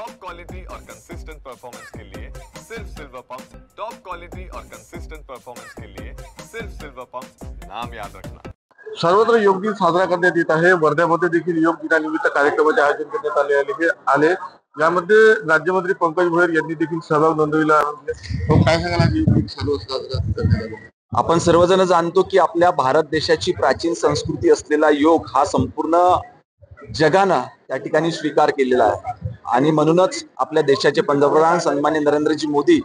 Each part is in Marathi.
टॉप क्वालिटी और कंसिस्टेंट परफॉर्मेंस के लिए सिर्फ सिल्वर पंप। टॉप क्वालिटी और कंसिस्टेंट परफॉर्मेंस के लिए सिर्फ सिल्वर पंप, नाम याद रखना। सर्वत्र योग दिन साजरा करण्यात येत आहे। वर्ध्यामध्ये देखील योग दिनानिमित्त कार्यक्रमाचे आयोजन करण्यात आले। यामध्ये राज्यमंत्री पंकज भोयर यांनी देखील सहभाग नोंदविला आहे। काय सांगाल आज योग दिन साजरा करण्यात आला? आपण सर्वजण जाणतो की आपल्या भारत देशाची प्राचीन संस्कृती असलेला योग हा संपूर्ण जगानं त्या ठिकाणी स्वीकार केलेला आहे आणि म्हणूनच आपल्या देशाचे पंतप्रधान सन्माननीय नरेंद्रजी मोदी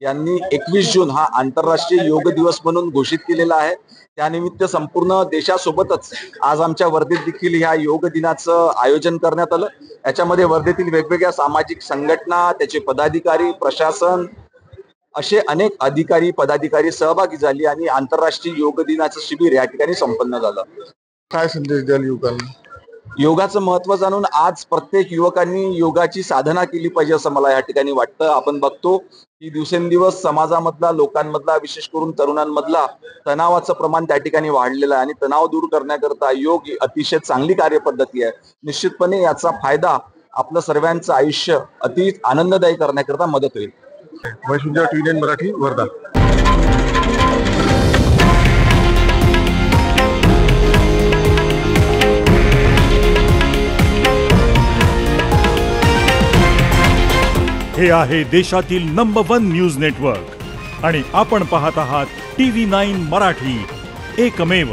यांनी 21 जून हा आंतरराष्ट्रीय योग दिवस म्हणून घोषित केलेला आहे। त्यानिमित्त संपूर्ण देशासोबतच आज आमच्या वर्धेत देखील ह्या योग दिनाचं आयोजन करण्यात आलं। याच्यामध्ये वर्धेतील वेगवेगळ्या सामाजिक संघटना, त्याचे पदाधिकारी, प्रशासन असे अनेक अधिकारी पदाधिकारी सहभागी झाली आणि आंतरराष्ट्रीय योग दिनाचं शिबिर या ठिकाणी संपन्न झालं। काय संदेश द्याल युवकांना? योगाचं महत्त्व जाणून आज प्रत्येक युवकांनी योगाची साधना केली पाहिजे असं मला या ठिकाणी वाटतं। आपण बघतो की दिवसेंदिवस समाजामधला, लोकांमधला, विशेष करून तरुणांमधला तणावाचं प्रमाण त्या ठिकाणी वाढलेलं आहे आणि तणाव दूर करण्याकरता योग अतिशय चांगली कार्यपद्धती आहे। निश्चितपणे याचा फायदा आपलं सर्वांचं आयुष्य अति आनंददायी करण्याकरता मदत होईल। TVN मराठी, वर्धा। हे आहे देशातील नंबर 1 न्यूज नेटवर्क आणि आपण पाहत आहात TV9 मराठी, एकमेव।